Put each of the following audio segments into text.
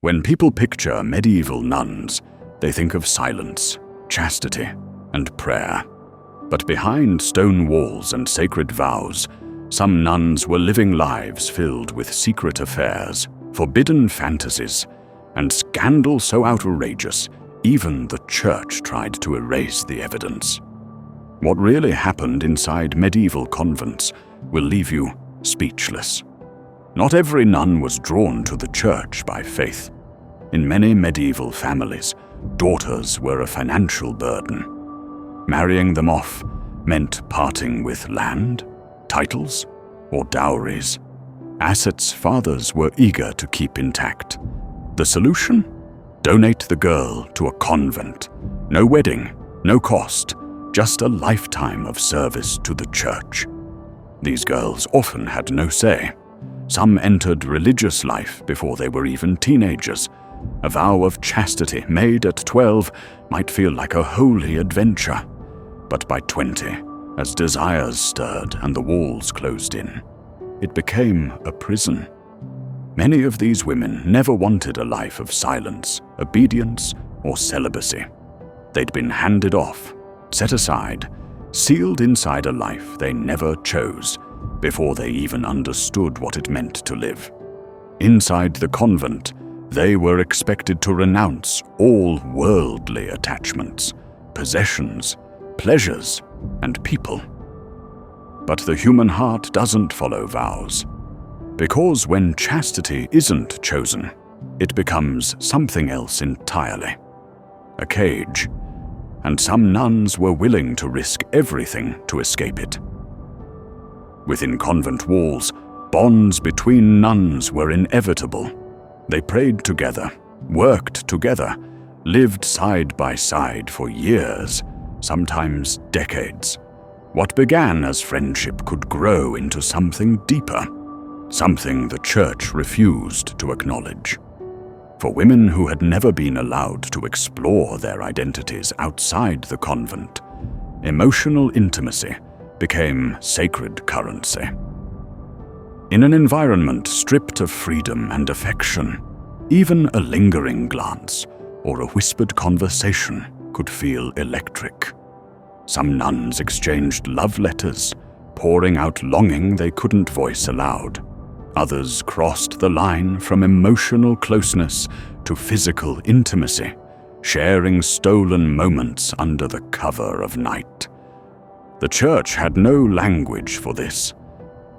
When people picture medieval nuns, they think of silence, chastity, and prayer. But behind stone walls and sacred vows, some nuns were living lives filled with secret affairs, forbidden fantasies, and scandal so outrageous, even the church tried to erase the evidence. What really happened inside medieval convents will leave you speechless. Not every nun was drawn to the church by faith. In many medieval families, daughters were a financial burden. Marrying them off meant parting with land, titles, or dowries. Assets fathers were eager to keep intact. The solution? Donate the girl to a convent. No wedding, no cost, just a lifetime of service to the church. These girls often had no say. Some entered religious life before they were even teenagers. A vow of chastity made at 12 might feel like a holy adventure. But by 20, as desires stirred and the walls closed in, it became a prison. Many of these women never wanted a life of silence, obedience, or celibacy. They'd been handed off, set aside, sealed inside a life they never chose before they even understood what it meant to live. Inside the convent, they were expected to renounce all worldly attachments, possessions, pleasures, and people. But the human heart doesn't follow vows. Because when chastity isn't chosen, it becomes something else entirely. A cage. And some nuns were willing to risk everything to escape it. Within convent walls, bonds between nuns were inevitable. They prayed together, worked together, lived side by side for years, sometimes decades. What began as friendship could grow into something deeper, something the church refused to acknowledge. For women who had never been allowed to explore their identities outside the convent, emotional intimacy became sacred currency. In an environment stripped of freedom and affection, even a lingering glance or a whispered conversation could feel electric. Some nuns exchanged love letters, pouring out longing they couldn't voice aloud. Others crossed the line from emotional closeness to physical intimacy, sharing stolen moments under the cover of night. The church had no language for this.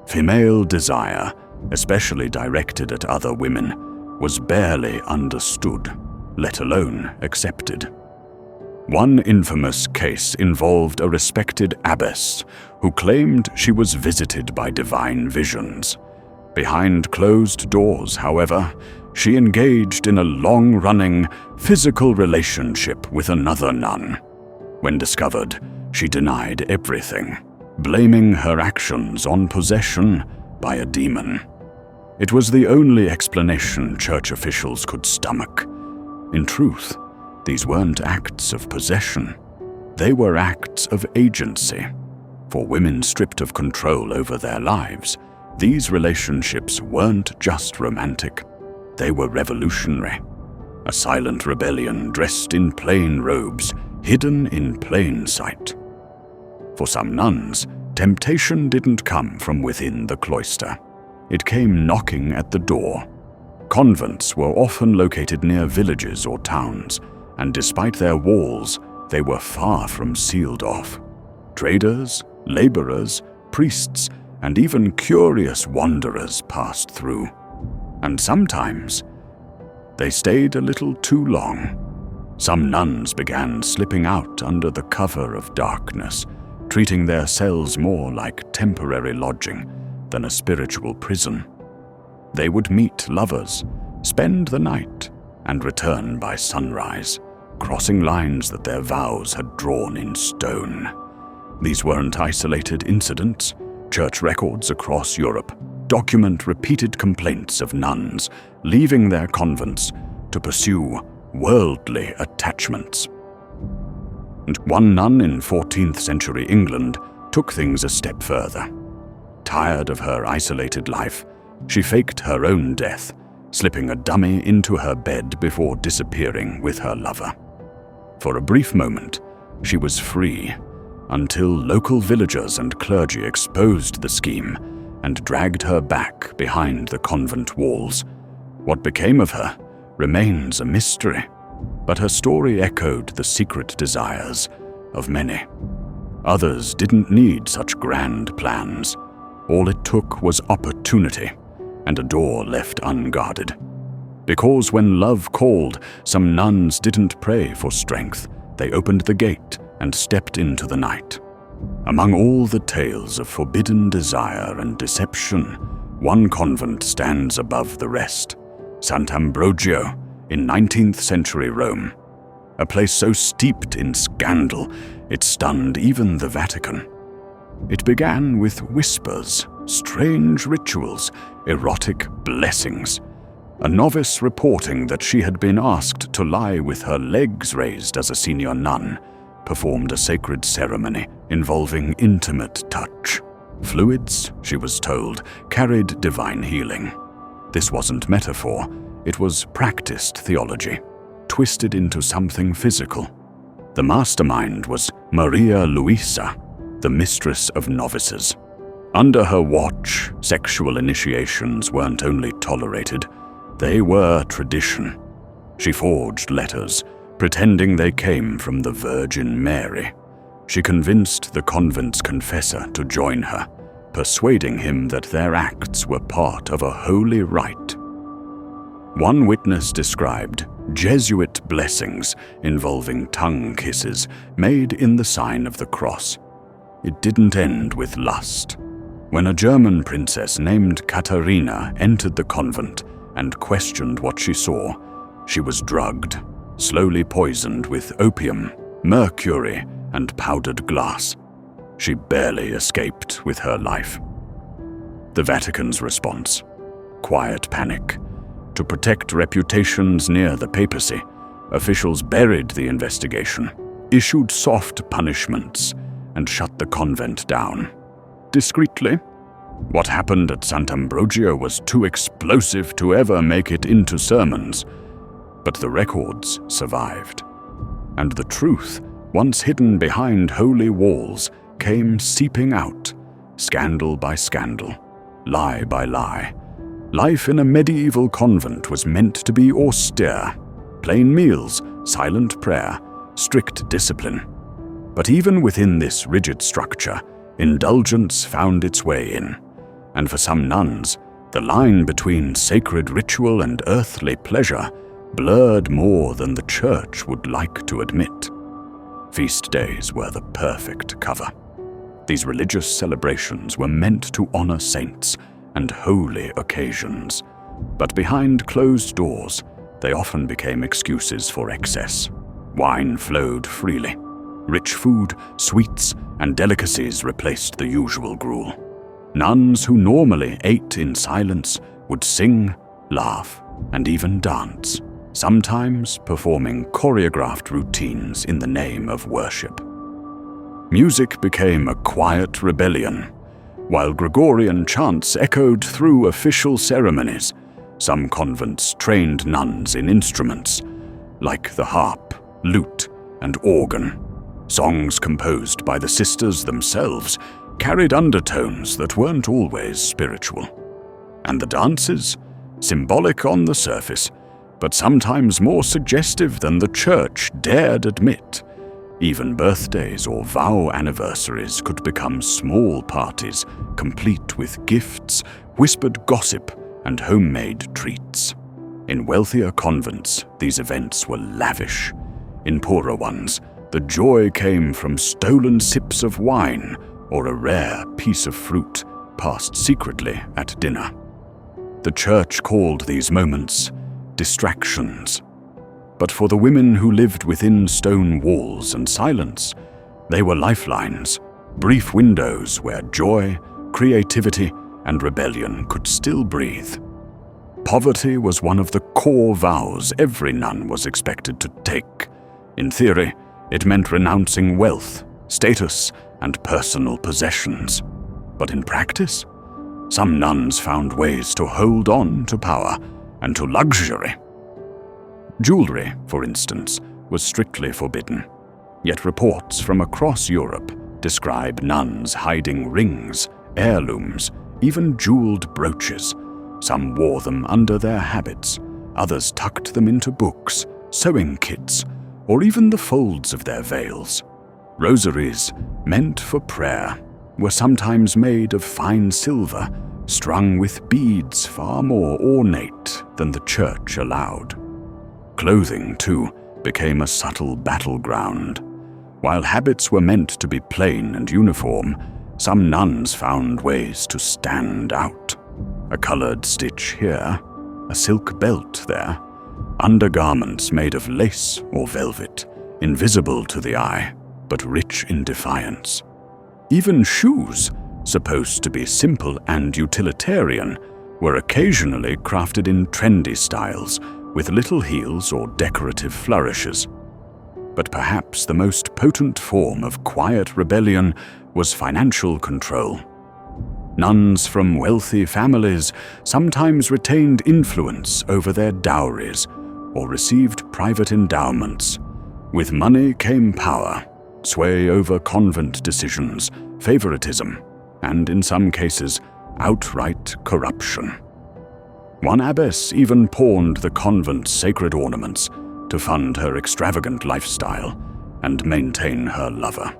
Female desire, especially directed at other women, was barely understood, let alone accepted. One infamous case involved a respected abbess who claimed she was visited by divine visions. Behind closed doors, however, she engaged in a long-running physical relationship with another nun. When discovered, she denied everything, blaming her actions on possession by a demon. It was the only explanation church officials could stomach. In truth, these weren't acts of possession. They were acts of agency. For women stripped of control over their lives, these relationships weren't just romantic. They were revolutionary. A silent rebellion dressed in plain robes, hidden in plain sight. For some nuns, temptation didn't come from within the cloister. It came knocking at the door. Convents were often located near villages or towns, and despite their walls, they were far from sealed off. Traders, laborers, priests, and even curious wanderers passed through. And sometimes, they stayed a little too long. Some nuns began slipping out under the cover of darkness, treating their cells more like temporary lodging than a spiritual prison. They would meet lovers, spend the night, and return by sunrise, crossing lines that their vows had drawn in stone. These weren't isolated incidents. Church records across Europe document repeated complaints of nuns leaving their convents to pursue worldly attachments. And one nun in 14th century England took things a step further. Tired of her isolated life, she faked her own death, slipping a dummy into her bed before disappearing with her lover. For a brief moment, she was free, until local villagers and clergy exposed the scheme and dragged her back behind the convent walls. What became of her remains a mystery, but her story echoed the secret desires of many. Others didn't need such grand plans. All it took was opportunity and a door left unguarded. Because when love called, some nuns didn't pray for strength. They opened the gate and stepped into the night. Among all the tales of forbidden desire and deception, one convent stands above the rest: Sant'Ambrogio in 19th century Rome. A place so steeped in scandal, it stunned even the Vatican. It began with whispers, strange rituals, erotic blessings. A novice reporting that she had been asked to lie with her legs raised as a senior nun performed a sacred ceremony involving intimate touch. Fluids, she was told, carried divine healing. This wasn't metaphor, it was practiced theology, twisted into something physical. The mastermind was Maria Luisa, the mistress of novices. Under her watch, sexual initiations weren't only tolerated, they were tradition. She forged letters, pretending they came from the Virgin Mary. She convinced the convent's confessor to join her, persuading him that their acts were part of a holy rite. One witness described Jesuit blessings involving tongue kisses made in the sign of the cross. It didn't end with lust. When a German princess named Katharina entered the convent and questioned what she saw, she was drugged, slowly poisoned with opium, mercury, and powdered glass. She barely escaped with her life. The Vatican's response: quiet panic. To protect reputations near the papacy, officials buried the investigation, issued soft punishments, and shut the convent down. Discreetly. What happened at Sant'Ambrogio was too explosive to ever make it into sermons, but the records survived. And the truth, once hidden behind holy walls, came seeping out, scandal by scandal, lie by lie. Life in a medieval convent was meant to be austere: plain meals, silent prayer, strict discipline. But even within this rigid structure, indulgence found its way in. And for some nuns, the line between sacred ritual and earthly pleasure blurred more than the church would like to admit. Feast days were the perfect cover. These religious celebrations were meant to honor saints and holy occasions, but behind closed doors, they often became excuses for excess. Wine flowed freely. Rich food, sweets, and delicacies replaced the usual gruel. Nuns who normally ate in silence would sing, laugh, and even dance, sometimes performing choreographed routines in the name of worship. Music became a quiet rebellion. While Gregorian chants echoed through official ceremonies, some convents trained nuns in instruments, like the harp, lute, and organ. Songs composed by the sisters themselves carried undertones that weren't always spiritual. And the dances, symbolic on the surface, but sometimes more suggestive than the church dared admit. Even birthdays or vow anniversaries could become small parties, complete with gifts, whispered gossip, and homemade treats. In wealthier convents, these events were lavish. In poorer ones, the joy came from stolen sips of wine or a rare piece of fruit passed secretly at dinner. The church called these moments distractions. But for the women who lived within stone walls and silence, they were lifelines, brief windows where joy, creativity, and rebellion could still breathe. Poverty was one of the core vows every nun was expected to take. In theory, it meant renouncing wealth, status, and personal possessions. But in practice, some nuns found ways to hold on to power, and to luxury. Jewelry, for instance, was strictly forbidden, yet reports from across Europe describe nuns hiding rings, heirlooms, even jeweled brooches. Some wore them under their habits, others tucked them into books, sewing kits, or even the folds of their veils. Rosaries, meant for prayer, were sometimes made of fine silver, strung with beads far more ornate than the church allowed. Clothing, too, became a subtle battleground. While habits were meant to be plain and uniform, some nuns found ways to stand out. A colored stitch here, a silk belt there, undergarments made of lace or velvet, invisible to the eye, but rich in defiance. Even shoes, supposed to be simple and utilitarian, were occasionally crafted in trendy styles, with little heels or decorative flourishes. But perhaps the most potent form of quiet rebellion was financial control. Nuns from wealthy families sometimes retained influence over their dowries or received private endowments. With money came power, sway over convent decisions, favoritism, and in some cases, outright corruption. One abbess even pawned the convent's sacred ornaments to fund her extravagant lifestyle and maintain her lover.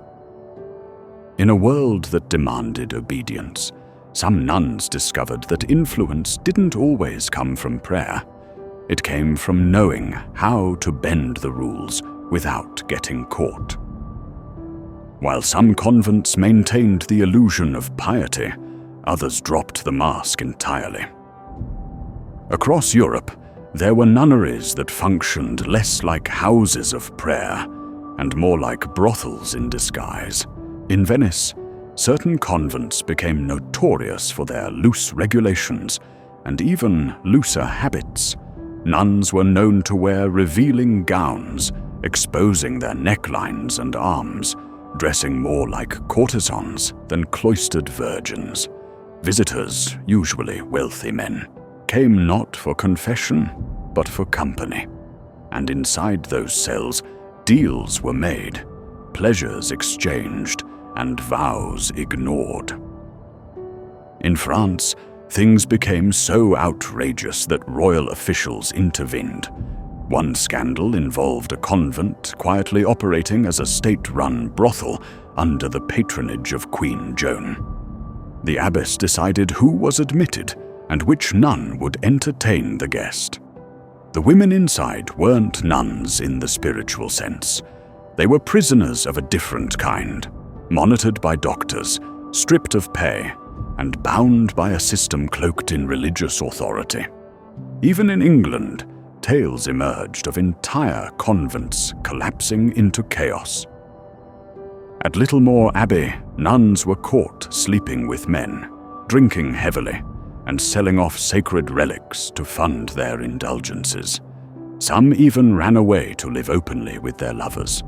In a world that demanded obedience, some nuns discovered that influence didn't always come from prayer. It came from knowing how to bend the rules without getting caught. While some convents maintained the illusion of piety, others dropped the mask entirely. Across Europe, there were nunneries that functioned less like houses of prayer and more like brothels in disguise. In Venice, certain convents became notorious for their loose regulations and even looser habits. Nuns were known to wear revealing gowns, exposing their necklines and arms, dressing more like courtesans than cloistered virgins. Visitors, usually wealthy men, came not for confession, but for company. And inside those cells, deals were made, pleasures exchanged, and vows ignored. In France, things became so outrageous that royal officials intervened. One scandal involved a convent quietly operating as a state-run brothel under the patronage of Queen Joan. The abbess decided who was admitted and which nun would entertain the guest. The women inside weren't nuns in the spiritual sense. They were prisoners of a different kind, monitored by doctors, stripped of pay, and bound by a system cloaked in religious authority. Even in England, tales emerged of entire convents collapsing into chaos. At Littlemore Abbey, nuns were caught sleeping with men, drinking heavily, and selling off sacred relics to fund their indulgences. Some even ran away to live openly with their lovers.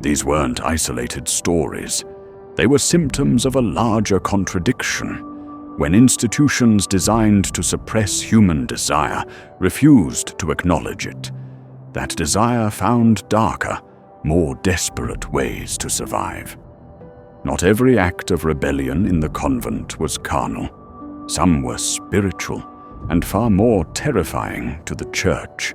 These weren't isolated stories. They were symptoms of a larger contradiction. When institutions designed to suppress human desire refused to acknowledge it, that desire found darker, more desperate ways to survive. Not every act of rebellion in the convent was carnal. Some were spiritual and far more terrifying to the church.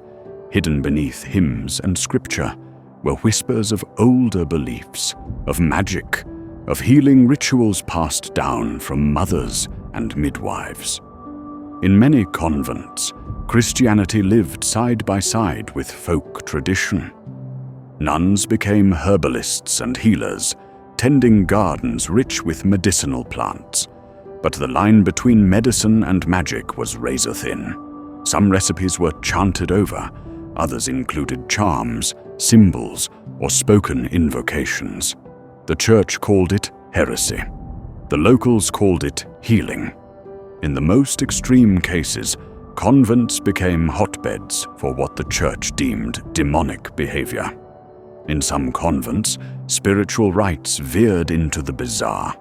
Hidden beneath hymns and scripture were whispers of older beliefs, of magic, of healing rituals passed down from mothers and midwives. In many convents, Christianity lived side by side with folk tradition. Nuns became herbalists and healers, tending gardens rich with medicinal plants. But the line between medicine and magic was razor-thin. Some recipes were chanted over, others included charms, symbols, or spoken invocations. The church called it heresy. The locals called it healing. In the most extreme cases, convents became hotbeds for what the church deemed demonic behavior. In some convents, spiritual rites veered into the bizarre.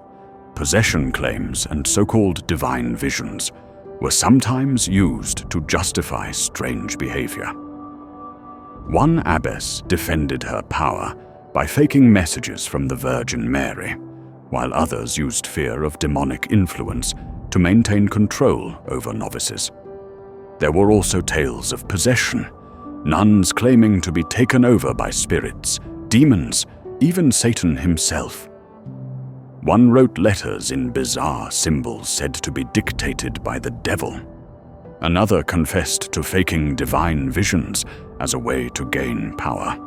Possession claims and so-called divine visions were sometimes used to justify strange behavior. One abbess defended her power by faking messages from the Virgin Mary, while others used fear of demonic influence to maintain control over novices. There were also tales of possession, nuns claiming to be taken over by spirits, demons, even Satan himself. One wrote letters in bizarre symbols said to be dictated by the devil. Another confessed to faking divine visions as a way to gain power,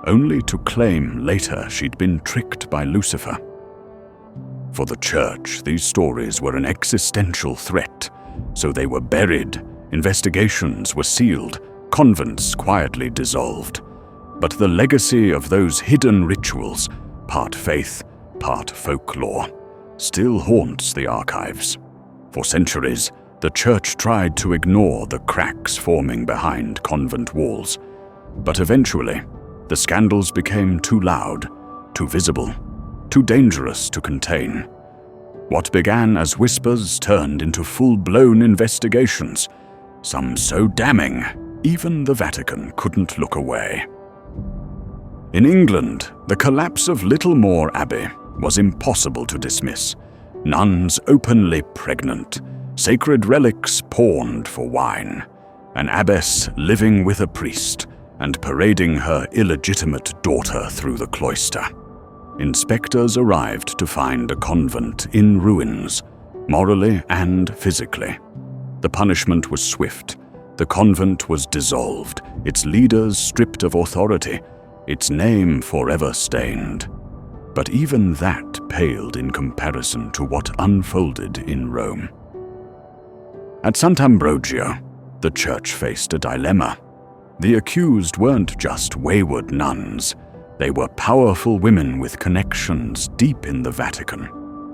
only to claim later she'd been tricked by Lucifer. For the church, these stories were an existential threat, so they were buried, investigations were sealed, convents quietly dissolved. But the legacy of those hidden rituals, part faith, part folklore, still haunts the archives. For centuries, the church tried to ignore the cracks forming behind convent walls, but eventually, the scandals became too loud, too visible, too dangerous to contain. What began as whispers turned into full-blown investigations, some so damning, even the Vatican couldn't look away. In England, the collapse of Littlemore Abbey was impossible to dismiss. Nuns openly pregnant, sacred relics pawned for wine, an abbess living with a priest and parading her illegitimate daughter through the cloister. Inspectors arrived to find a convent in ruins, morally and physically. The punishment was swift. The convent was dissolved, its leaders stripped of authority, its name forever stained. But even that paled in comparison to what unfolded in Rome. At Sant'Ambrogio, the church faced a dilemma. The accused weren't just wayward nuns. They were powerful women with connections deep in the Vatican.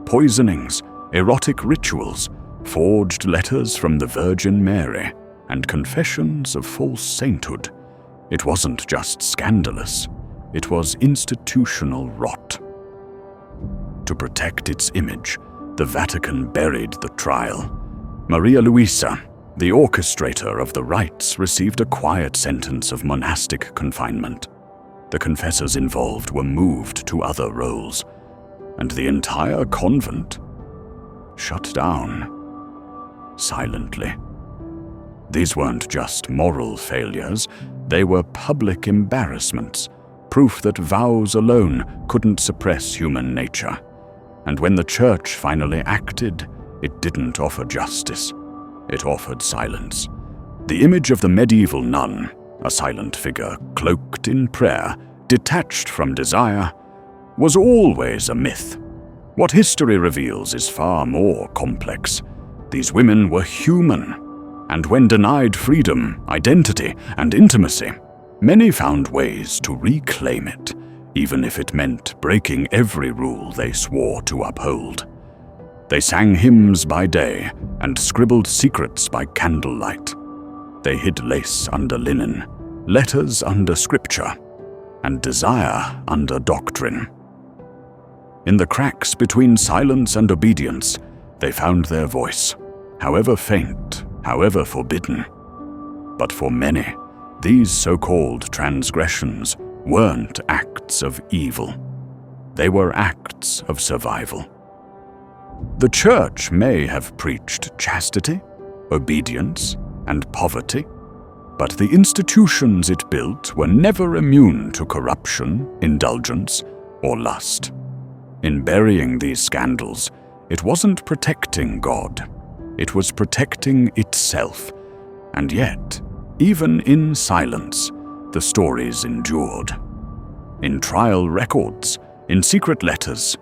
Poisonings, erotic rituals, forged letters from the Virgin Mary, and confessions of false sainthood. It wasn't just scandalous, it was institutional rot. To protect its image, the Vatican buried the trial. Maria Luisa, the orchestrator of the rites, received a quiet sentence of monastic confinement. The confessors involved were moved to other roles, and the entire convent shut down silently. These weren't just moral failures, they were public embarrassments, proof that vows alone couldn't suppress human nature. And when the church finally acted, it didn't offer justice. It offered silence. The image of the medieval nun, a silent figure cloaked in prayer, detached from desire, was always a myth. What history reveals is far more complex. These women were human, and when denied freedom, identity, and intimacy, many found ways to reclaim it, even if it meant breaking every rule they swore to uphold. They sang hymns by day and scribbled secrets by candlelight. They hid lace under linen, letters under scripture, and desire under doctrine. In the cracks between silence and obedience, they found their voice, however faint, however forbidden. But for many, these so-called transgressions weren't acts of evil. They were acts of survival. The church may have preached chastity, obedience, and poverty, but the institutions it built were never immune to corruption, indulgence, or lust. In burying these scandals, it wasn't protecting God. It was protecting itself. And yet, even in silence, the stories endured. In trial records, in secret letters,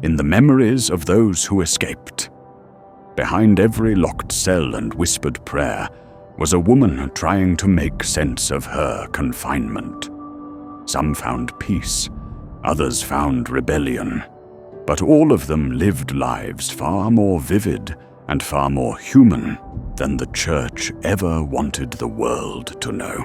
in the memories of those who escaped. Behind every locked cell and whispered prayer was a woman trying to make sense of her confinement. Some found peace, others found rebellion, but all of them lived lives far more vivid and far more human than the church ever wanted the world to know.